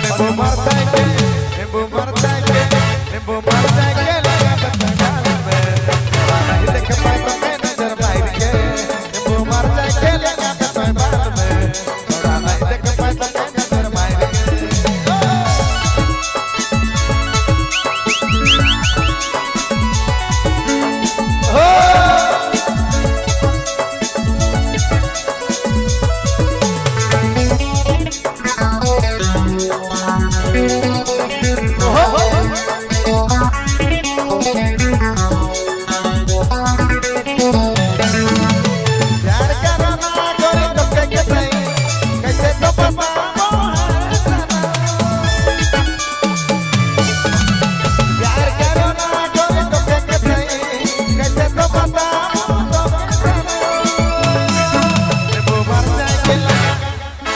नींबू मरता के नींबू मरता के नींबू मरता के लगा बचगान में नहीं देख पाए तो मैं नजर मार के नींबू मरता के लगा बचगान में नहीं देख पाए तो मैं नजर मार के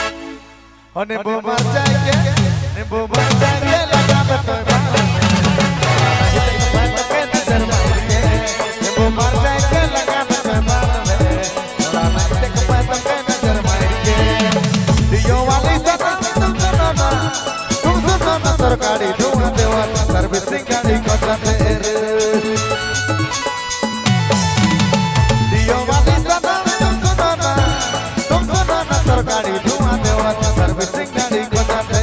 नींबू मर जाएंगे नींबू मर जाएंगे लगा नजर मार के नींबू मर जाएंगे लगा नजर मार के दियो वाली सनम तुम सुनो ना सरकारी धुआं देवा सर्विसिंग गाड़ी को चले दियो वाली सनम तुम सुनो ना सरकारी धुआं देवा सर्विसिंग गाड़ी को चले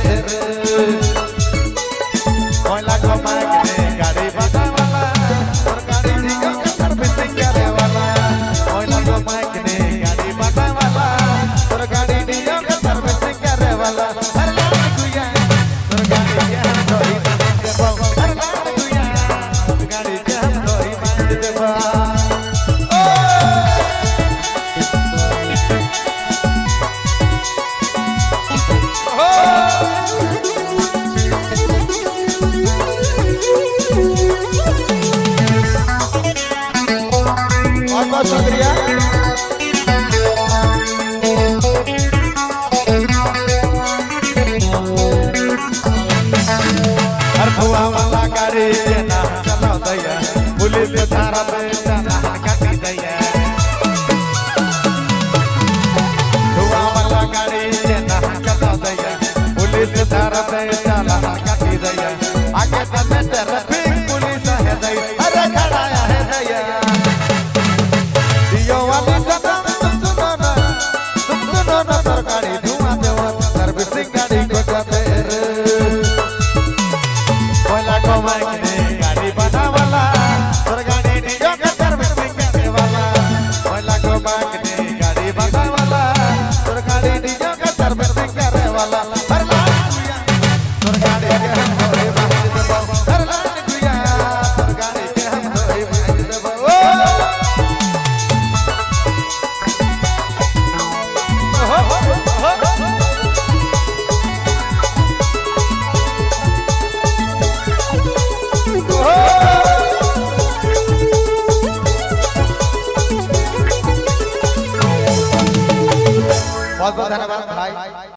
कोई लागो मांगने गाड़ी बना वाला सरकारी दियो के सर्विसिंग करे वाला कोई लागो मांगने गाड़ी बना वाला सरकारी दियो के सर्विसिंग करे वाला हर लाल गुया सरकारी के हम कोई मांग देबो हर लाल गुया सरकारी के हम कोई मांग देबो शुक्रिया हर भुआ वाला गाड़ी ना चलो दैया पुलिस थारा पे चला काटी दैया भुआ वाला गाड़ी ना चलो दैया पुलिस थारा पे चला काटी दैया आगे चलने ट्रैफिक पुलिस है दैया अरे खड़ा है दैया सरकारी धुआं देवा सर्विसिंग गाड़ी को चले कोई लागो मांगने गाड़ी बना वाला सरकारी दियो के सर्विसिंग करे वाला कोई लागो मांगने गाड़ी बना वाला सरकारी दियो के सर्विसिंग करे वाला हर लाल गुया सरकारी के हम कोई मांग देबो हर लाल गुया सरकारी के हम कोई मांग देबो बहुत बहुत धन्यवाद।